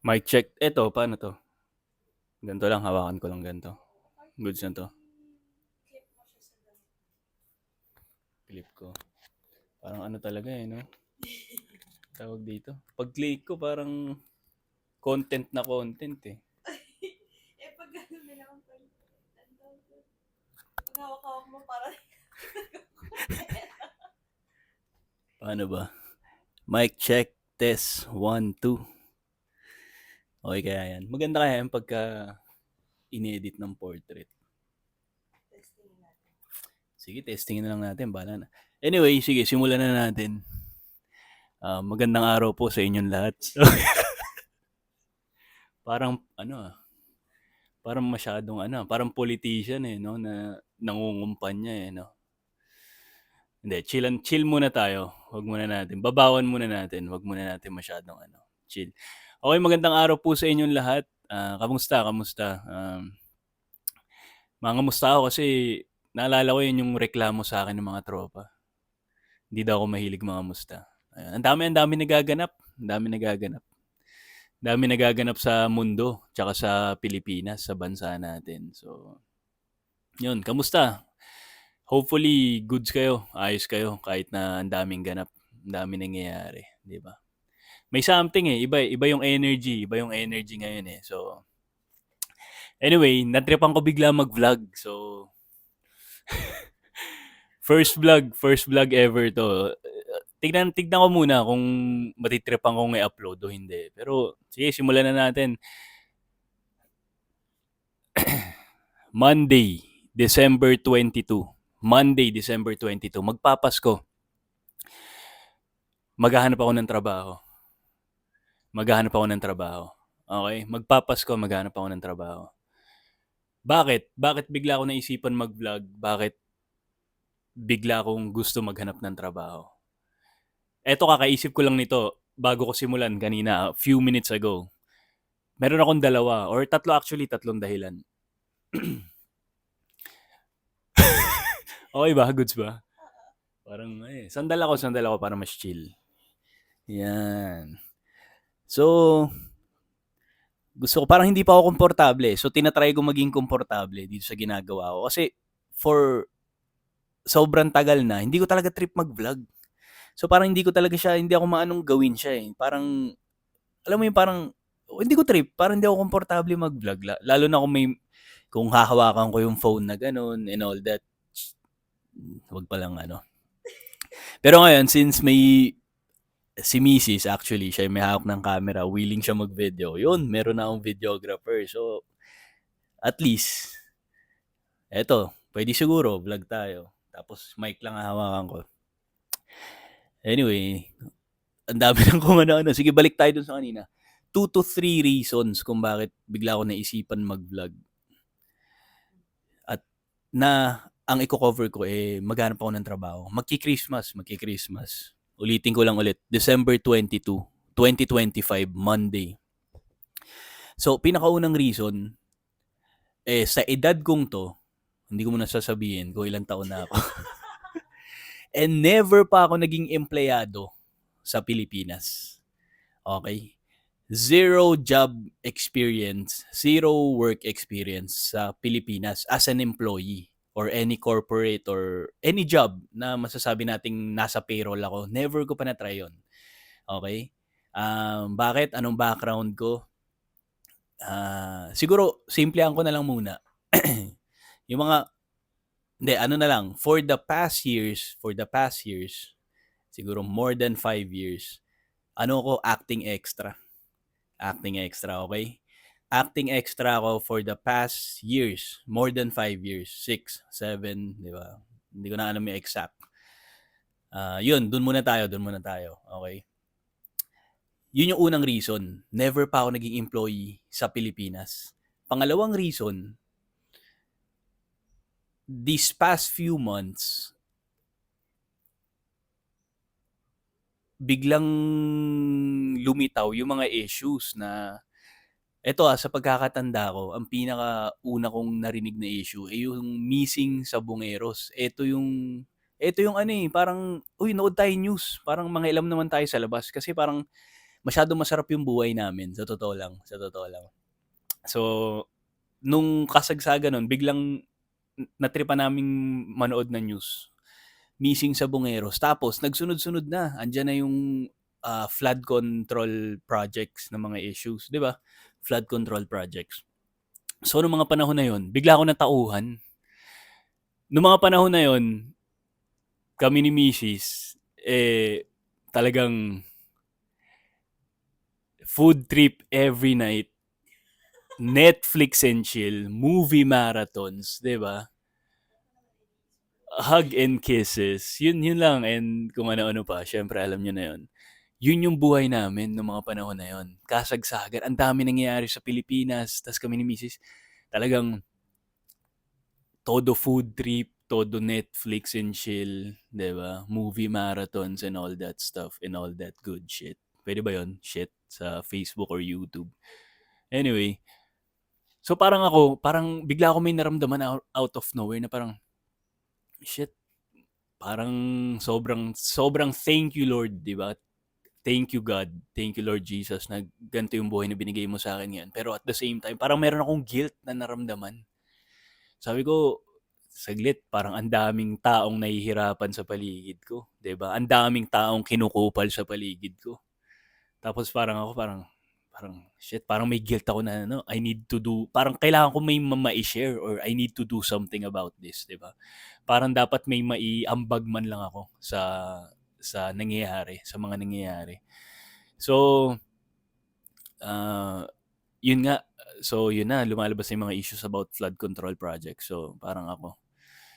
Mic check. Eto, paano 'to? Ganito lang, hawakan ko lang ganito. Goods na 'to. Clip ko. Parang ano talaga eh, no? Tawag dito. Pag-click ko, parang content na content eh. Eh, pag gano'n na lang pag hawak-hawak mo para Paano ba? Mic check. Test. 1, 2. Okay kaya yan. Maganda kaya yan pagka inedit ng portrait. testingin natin. Sige, testingin na lang natin. Bahala na. Anyway, sige, simulan na natin. Magandang araw po sa inyong lahat. Parang, parang masyadong, parang politician eh, no? Na nangungumpanya eh, no? Hindi, chill muna tayo. Huwag muna natin. Babawan muna natin. Huwag muna natin masyadong chill. Okay, magandang araw po sa inyong lahat. Kamusta? Mangamusta ako kasi naalala ko yun yung reklamo sa akin ng mga tropa. Hindi daw ako mahilig mangamusta. Ayun. Ang dami nagaganap. Ang dami nagaganap sa mundo, tsaka sa Pilipinas, sa bansa natin. So, yun. Kamusta? Hopefully, goods kayo. Ayos kayo kahit na ang daming ganap. Ang daming nangyayari. Di ba? May something eh. Iba yung energy. Iba yung energy ngayon eh. So, anyway, natripan ko bigla mag-vlog. So, first vlog ever to. Tignan ko muna kung matitripan kong i-upload o hindi. Pero, sige, simulan na natin. Monday, December 22. Monday, December 22. Magpapasko. Maghahanap ako ng trabaho. Okay? Magpapasko, maghahanap ako ng trabaho. Bakit? Bakit bigla ako naisipan mag-vlog? Bakit bigla akong gusto maghanap ng trabaho? Eto, kakaisip ko lang nito bago ko simulan kanina, a few minutes ago. Meron akong dalawa, or tatlo actually, tatlong dahilan. Okay ba? Goods ba? Parang, sandal ako para mas chill. Yan. So, gusto ko, parang hindi pa ako komportable. So, tinatry ko maging komportable dito sa ginagawa ko. Kasi, for sobrang tagal na, hindi ko talaga trip mag-vlog. So, parang hindi ako maanong gawin siya eh. Parang, alam mo yung parang, hindi ko trip. Parang hindi ako komportable mag-vlog. Lalo na kung hahawakan ko yung phone na ganun and all that. Wag pa lang Pero ngayon, since may si Mrs. actually, siya yung may hawak ng camera, willing siya mag-video. Yun, meron na akong videographer. So, at least, eto, pwede siguro, vlog tayo. Tapos, mic lang hahawakan ko. Anyway, ang dami lang kung ano. Sige, balik tayo dun sa kanina. 2 to 3 reasons kung bakit bigla ako naisipan mag-vlog. At ang i-cover ko maghanap ako ng trabaho. Magki-Christmas. Ulitin ko lang ulit. December 22, 2025, Monday. So, pinakaunang reason, sa edad kong to, hindi ko muna sasabihin kung ilang taon na ako. And never pa ako naging empleyado sa Pilipinas. Okay? Zero job experience, zero work experience sa Pilipinas as an employee or any corporate or any job na masasabi nating nasa payroll ako. Never ko pa na-try yun. Okay? Bakit? Anong background ko? Siguro, simplihan ko na lang muna. Yung mga, hindi, na lang, for the past years, siguro more than 5 years, acting extra. Okay? Acting extra ako for the past years, more than 5 years, 6, 7, di ba? Hindi ko na alam yung exact. Yun, dun muna tayo. Okay? Yun yung unang reason. Never pa ako naging employee sa Pilipinas. Pangalawang reason, these past few months, biglang lumitaw yung mga issues na sa pagkakatanda ko, ang pinakauna kong narinig na issue yung missing sa Bungeros. Ito yung parang, uy, nood tayo news. Parang mga ilam naman tayo sa labas. Kasi parang masyadong masarap yung buhay namin, sa totoo lang, sa totoo lang. So, nung kasagsagan nun, biglang natripan naming manood ng news. Missing sa Bungeros. Tapos, nagsunod-sunod na. Andiyan na yung flood control projects ng mga issues. Di ba? Flood control projects. So, noong mga panahon na yon, bigla ako natauhan. Noong mga panahon na yon, kami ni Mrs. Talagang food trip every night. Netflix and chill. Movie marathons. Di ba? Hug and kisses. Yun lang. And kung ano-ano pa. Syempre, alam nyo na yun. Yun yung buhay namin noong mga panahon na yun. Kasagsagan. Ang dami nangyayari sa Pilipinas. Tas kami ni Mrs. Talagang todo food trip, todo Netflix and chill, 'di ba? Movie marathons and all that stuff and all that good shit. Pwede ba 'yon? Shit sa Facebook or YouTube. Anyway, so parang bigla ako may naramdaman out of nowhere na parang shit, parang sobrang thank you Lord, 'di ba? Thank you God, thank you Lord Jesus na ganito yung buhay na binigay mo sa akin ngayon. Pero at the same time, parang meron akong guilt na naramdaman. Sabi ko, saglit, parang ang daming taong nahihirapan sa paligid ko, 'di ba? Ang daming taong kinukupal sa paligid ko. Tapos parang shit, parang may guilt ako na I need to do, parang kailangan ko may ma-share or I need to do something about this, 'di ba? Parang dapat may maiambag man lang ako sa nangyayari, sa mga nangyayari. So, yun nga. So, yun na, lumalabas na yung mga issues about flood control project. So, parang ako,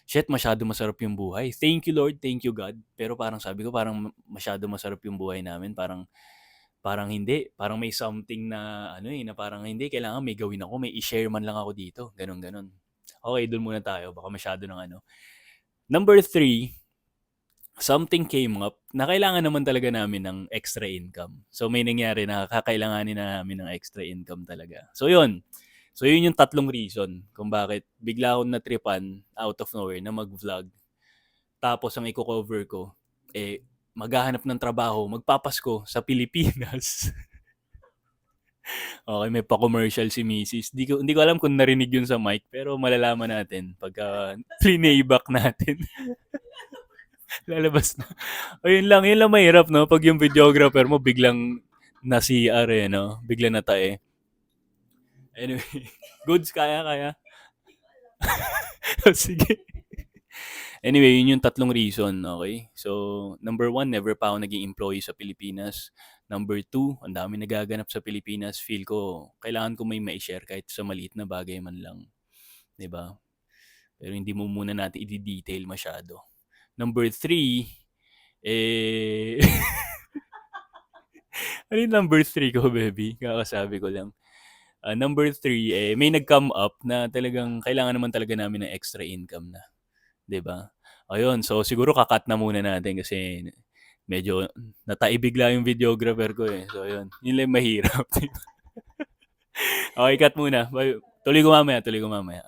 shit, masyado masarap yung buhay. Thank you Lord, thank you God. Pero parang sabi ko, parang masyado masarap yung buhay namin. Parang hindi. Parang may something na, na parang hindi, kailangan may gawin ako. May i-share man lang ako dito. Ganon. Okay, dun muna tayo. Baka masyado ng Number 3, something came up na kailangan naman talaga namin ng extra income. So, may nangyari na kakailanganin na namin ng extra income talaga. So, yun. So, yun yung tatlong reason kung bakit bigla akong natripan out of nowhere na mag-vlog. Tapos, ang i-cover ko, maghahanap ng trabaho, magpapasko sa Pilipinas. Okay, may pa-commercial si Mrs. Hindi ko alam kung narinig yun sa mic, pero malalaman natin pagka playback natin. Lalabas na. O yun lang mahirap, no? Pag yung videographer mo biglang na-CR no? Biglang natae. Anyway, goods, kaya. Sige. Anyway, yun yung tatlong reason, okay? So, number 1, never pa ako naging employee sa Pilipinas. Number 2, ang dami nagaganap sa Pilipinas. Feel ko, kailangan ko may ma-share kahit sa maliit na bagay man lang. 'Di ba? Pero hindi mo muna natin i-detail masyado. Number 3, ano yung number 3 ko, baby? Kakasabi ko lang. Number 3, may nag-come up na talagang kailangan naman talaga namin ng extra income na. 'Di ba? Ayun, so siguro kakat na muna natin kasi medyo nataibigla yung videographer ko eh. So yun, yun lang mahirap. Okay, cut muna. Tuloy ko mamaya.